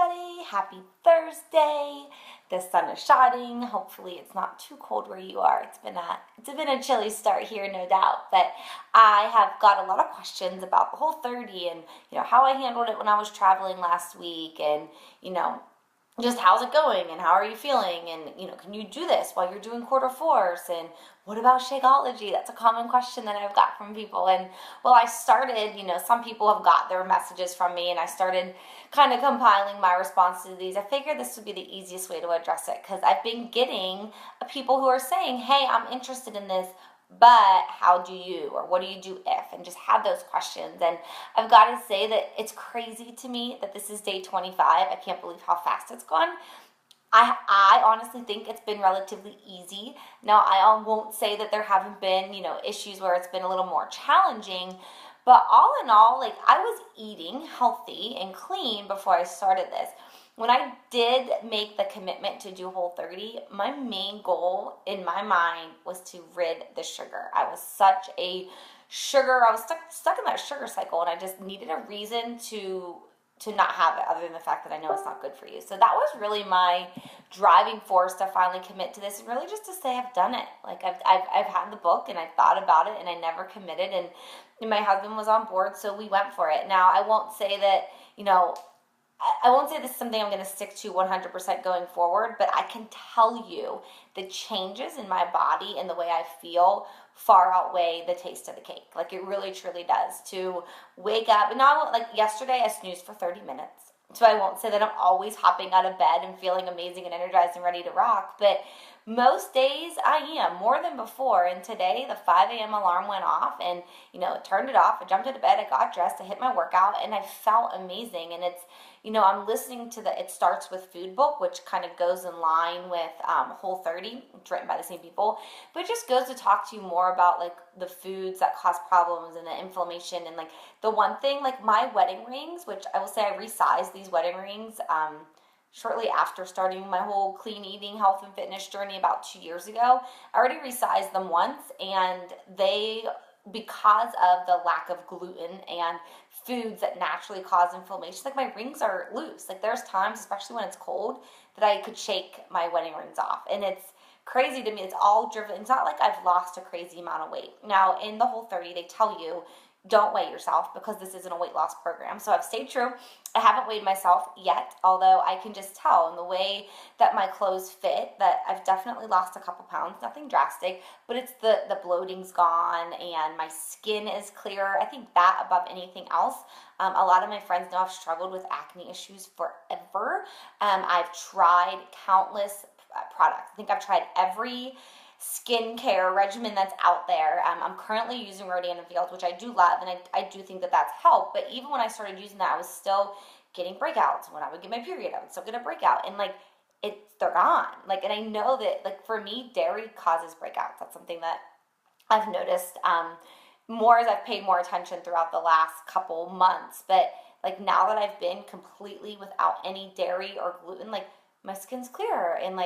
everybody. Happy Thursday. The sun is shining. Hopefully it's not too cold where you are. It's been a chilly start here, no doubt. But I have got a lot of questions about the Whole30 and how I handled it when I was traveling last week, and just how's it going and how are you feeling, and can you do this while you're doing quarter fours, and what about Shakeology? That's a common question that I've got from people. And well, I started, some people have got their messages from me, and I started kind of compiling my responses to these. I figured this would be the easiest way to address it, because I've been getting people who are saying, hey, I'm interested in this, but how do you, or what do you do if, and just have those questions. And I've got to say that it's crazy to me that this is day 25. I can't believe how fast it's gone. I honestly think it's been relatively easy. Now, I won't say that there haven't been, issues where it's been a little more challenging, but all in all, I was eating healthy and clean before I started this. When I did make the commitment to do Whole30, my main goal in my mind was to rid the sugar. I was stuck in that sugar cycle, and I just needed a reason to not have it, other than the fact that I know it's not good for you. So that was really my driving force to finally commit to this, and really just to say I've done it. I've had the book, and I thought about it, and I never committed, and my husband was on board, so we went for it. Now, I won't say that, I won't say this is something I'm going to stick to 100% going forward, but I can tell you the changes in my body and the way I feel far outweigh the taste of the cake. It really, truly does. To wake up, and now, yesterday, I snoozed for 30 minutes. So I won't say that I'm always hopping out of bed and feeling amazing and energized and ready to rock, but most days I am, more than before. And today, the 5 a.m. alarm went off, and, turned it off. I jumped into bed, I got dressed, I hit my workout, and I felt amazing. And it's, I'm listening to the It Starts With Food book, which kind of goes in line with Whole30. It's written by the same people, but it just goes to talk to you more about the foods that cause problems and the inflammation. And the one thing, my wedding rings, which I will say I resized these wedding rings shortly after starting my whole clean eating, health, and fitness journey about 2 years ago. I already resized them once, and they, because of the lack of gluten and foods that naturally cause inflammation, my rings are loose. There's times, especially when it's cold, that I could shake my wedding rings off. And it's crazy to me. It's all driven. It's not like I've lost a crazy amount of weight. Now, in the Whole30, they tell you, don't weigh yourself, because this isn't a weight loss program. So I've stayed true. I haven't weighed myself yet, although I can just tell in the way that my clothes fit that I've definitely lost a couple pounds. Nothing drastic, but it's the bloating's gone and my skin is clearer. I think that above anything else. A lot of my friends know I've struggled with acne issues forever. I've tried countless products. I think I've tried every skincare regimen that's out there. I'm currently using Rodan and Fields, which I do love, and I do think that that's helped. But even when I started using that, I was still getting breakouts. When I would get my period, I would still get a breakout, and they're gone. And I know that for me, dairy causes breakouts. That's something that I've noticed more as I've paid more attention throughout the last couple months. But now that I've been completely without any dairy or gluten, my skin's clearer, and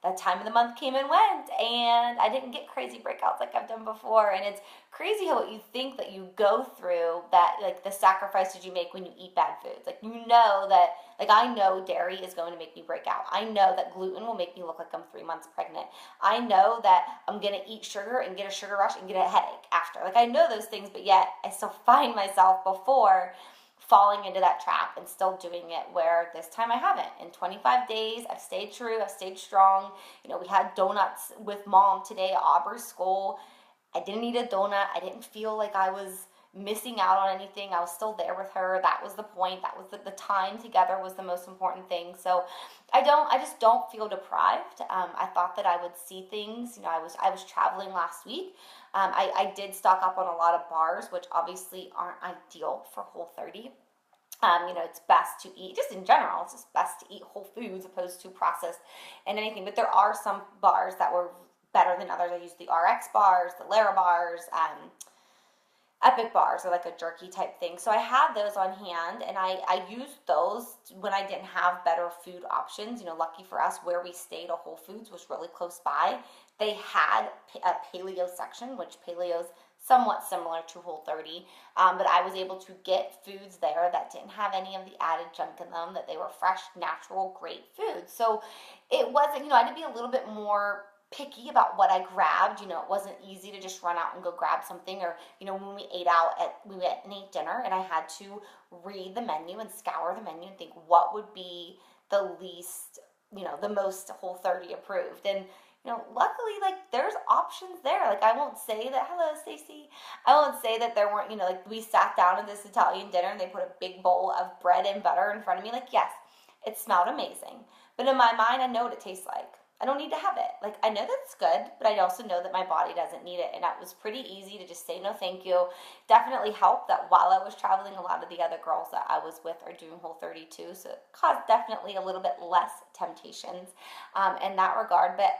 that time of the month came and went, and I didn't get crazy breakouts like I've done before. And it's crazy how what you think that you go through, that the sacrifices you make when you eat bad foods. I know dairy is going to make me break out. I know that gluten will make me look like I'm 3 months pregnant. I know that I'm going to eat sugar and get a sugar rush and get a headache after. I know those things, but yet I still find myself before falling into that trap and still doing it, where this time I haven't. In 25 days, I've stayed true, I've stayed strong. We had donuts with mom today at Aubrey's school. I didn't eat a donut. I didn't feel like I was missing out on anything. I was still there with her. That was the point. That was the time together was the most important thing. So I just don't feel deprived. I thought that I would see things. I was traveling last week. I did stock up on a lot of bars, which obviously aren't ideal for Whole30. It's best to eat, just in general, it's just best to eat whole foods opposed to processed and anything. But there are some bars that were better than others. I used the RX bars, the Lara bars, Epic bars are a jerky type thing. So I had those on hand, and I used those when I didn't have better food options. Lucky for us, where we stayed, a Whole Foods was really close by. They had a paleo section, which paleo's somewhat similar to Whole30, but I was able to get foods there that didn't have any of the added junk in them, that they were fresh, natural, great foods. So it wasn't, I had to be a little bit more picky about what I grabbed. It wasn't easy to just run out and go grab something, or, when we went and ate dinner, and I had to read the menu and scour the menu and think what would be the least, the most Whole30 approved. And luckily, there's options there. I won't say that, hello, Stacy. I won't say that there weren't, we sat down at this Italian dinner and they put a big bowl of bread and butter in front of me. Yes, it smelled amazing. But in my mind, I know what it tastes like. I don't need to have it. I know that it's good, but I also know that my body doesn't need it. And it was pretty easy to just say no thank you. Definitely helped that while I was traveling, a lot of the other girls that I was with are doing Whole30 too. So it caused definitely a little bit less temptations in that regard. But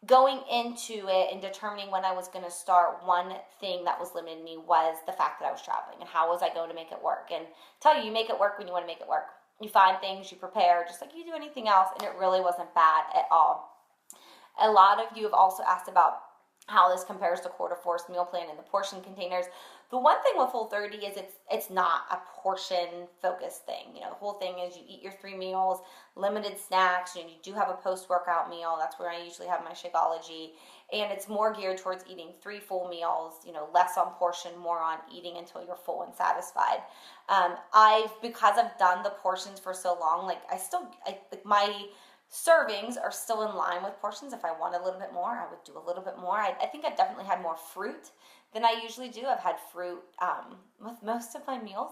going into it and determining when I was going to start, one thing that was limiting me was the fact that I was traveling, and how was I going to make it work. And tell you make it work when you want to make it work. You find things, you prepare, just like you do anything else, and it really wasn't bad at all. A lot of you have also asked about how this compares to Quarter Force meal plan and the portion containers. The one thing with Whole30 is it's not a portion focused thing. The whole thing is you eat your 3 meals, limited snacks, you do have a post-workout meal. That's where I usually have my Shakeology. And it's more geared towards eating 3 full meals, less on portion, more on eating until you're full and satisfied. Because I've done the portions for so long, my servings are still in line with portions. If I want a little bit more, I would do a little bit more. I think I've definitely had more fruit than I usually do. I've had fruit with most of my meals.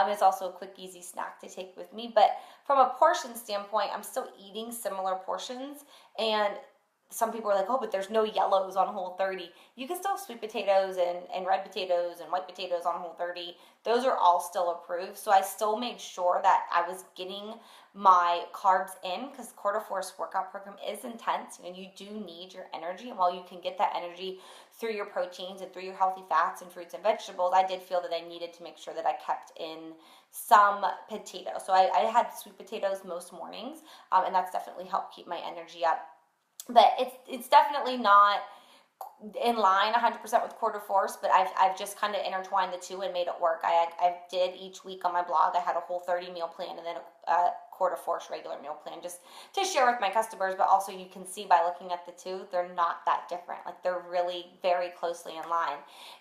It's also a quick, easy snack to take with me. But from a portion standpoint, I'm still eating similar portions. And some people are like, oh, but there's no yellows on Whole30. You can still have sweet potatoes and red potatoes and white potatoes on Whole30. Those are all still approved. So I still made sure that I was getting my carbs in, because the Quarter Force workout program is intense, and you do need your energy. And while you can get that energy through your proteins and through your healthy fats and fruits and vegetables, I did feel that I needed to make sure that I kept in some potato. So I had sweet potatoes most mornings, and that's definitely helped keep my energy up. But it's definitely not in line 100% with Quarter Force, but I've just kind of intertwined the two and made it work. I did each week on my blog, I had a Whole30 meal plan and then a Quarter Force regular meal plan, just to share with my customers. But also you can see by looking at the two, they're not that different. They're really very closely in line.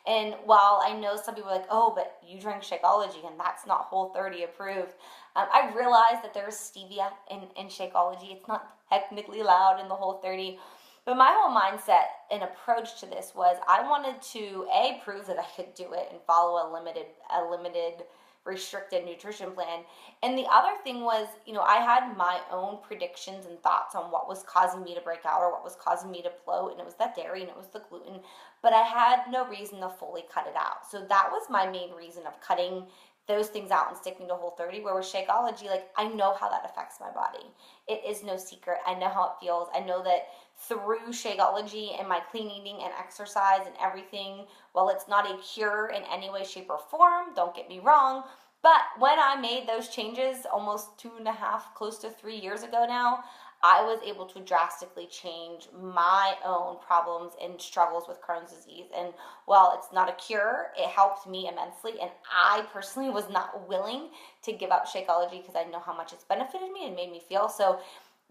And while I know some people are like, oh, but you drink Shakeology and that's not Whole30 approved, I realized that there's stevia in Shakeology. It's not technically allowed in the Whole30. But my whole mindset and approach to this was I wanted to, prove that I could do it and follow a limited restricted nutrition plan. And the other thing was, I had my own predictions and thoughts on what was causing me to break out or what was causing me to bloat, and it was that dairy and it was the gluten, but I had no reason to fully cut it out. So that was my main reason of cutting those things out and sticking to Whole30, where with Shakeology, I know how that affects my body. It is no secret. I know how it feels. I know that through Shakeology and my clean eating and exercise and everything, while it's not a cure in any way, shape, or form, don't get me wrong, but when I made those changes almost 2.5, close to 3 years ago now, I was able to drastically change my own problems and struggles with Crohn's disease. And while it's not a cure, it helped me immensely. And I personally was not willing to give up Shakeology because I know how much it's benefited me and made me feel. So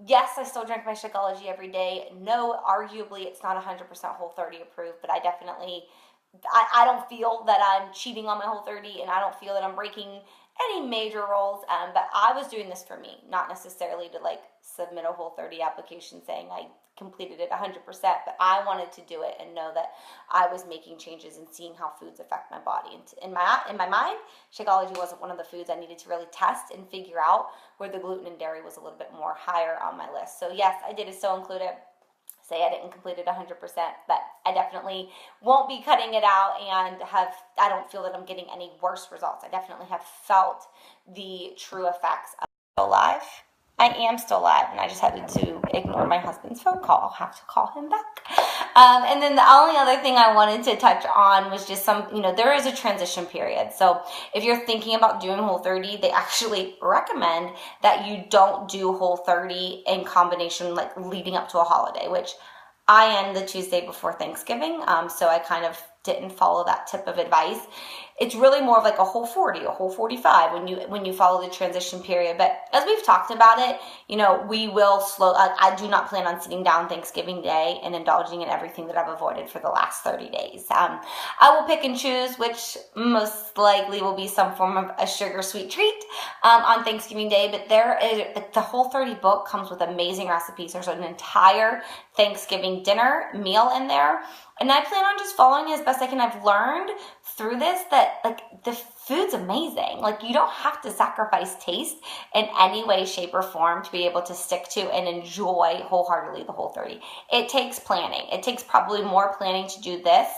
yes, I still drink my Shakeology every day. No, arguably it's not 100% Whole30 approved, but I definitely, I don't feel that I'm cheating on my Whole30, and I don't feel that I'm breaking any major rules. But I was doing this for me, not necessarily to submit a Whole30 application saying I completed it 100%, but I wanted to do it and know that I was making changes and seeing how foods affect my body. And in my mind, Shakeology wasn't one of the foods I needed to really test and figure out, where the gluten and dairy was a little bit more higher on my list. So yes, I did still include it. Say I didn't complete it 100%, but I definitely won't be cutting it out, and I don't feel that I'm getting any worse results. I definitely have felt the true effects of still live. I am still live, and I just had to ignore my husband's phone call. I'll have to call him back. And then the only other thing I wanted to touch on was just there is a transition period. So if you're thinking about doing Whole30, they actually recommend that you don't do Whole30 in combination, leading up to a holiday, which I end the Tuesday before Thanksgiving. So I kind of didn't follow that tip of advice. It's really more of like a whole 40, a whole 45 when you follow the transition period. But as we've talked about it, we will I do not plan on sitting down Thanksgiving Day and indulging in everything that I've avoided for the last 30 days. I will pick and choose, which most likely will be some form of a sugar sweet treat on Thanksgiving Day. But the Whole 30 book comes with amazing recipes. There's an entire Thanksgiving dinner meal in there. And I plan on just following it as best I can. I've learned through this that like the food's amazing. Like you don't have to sacrifice taste in any way, shape, or form to be able to stick to and enjoy wholeheartedly the Whole 30. It takes planning. It takes probably more planning to do this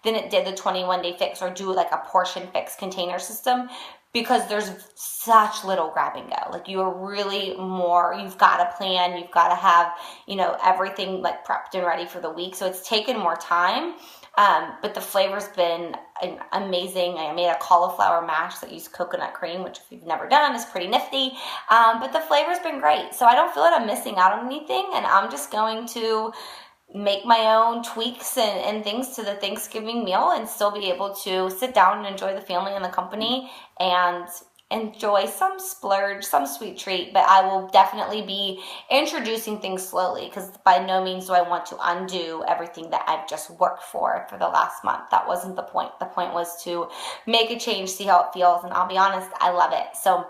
than it did the 21-day fix or do like a portion fix container system, because there's such little grab and go. Like you've got to plan, you've got to have, everything like prepped and ready for the week. So it's taken more time, but the flavor's been amazing. I made a cauliflower mash that used coconut cream, which if you've never done is pretty nifty, but the flavor's been great. So I don't feel that I'm missing out on anything, and I'm just going to make my own tweaks and things to the Thanksgiving meal and still be able to sit down and enjoy the family and the company and enjoy some splurge, some sweet treat. But I will definitely be introducing things slowly, because by no means do I want to undo everything that I've just worked for the last month. That wasn't the point. The point was to make a change, see how it feels, and I'll be honest, I love it. So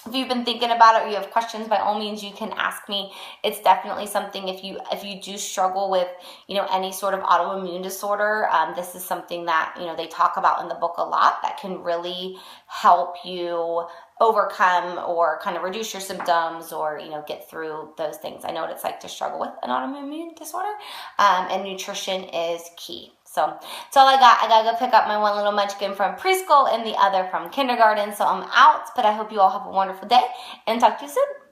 if you've been thinking about it or you have questions, by all means, you can ask me. It's definitely something, if you do struggle with, any sort of autoimmune disorder, this is something that, they talk about in the book a lot that can really help you overcome or kind of reduce your symptoms or, get through those things. I know what it's like to struggle with an autoimmune disorder, and nutrition is key. So that's all I got. I got to go pick up my one little munchkin from preschool and the other from kindergarten. So I'm out, but I hope you all have a wonderful day and talk to you soon.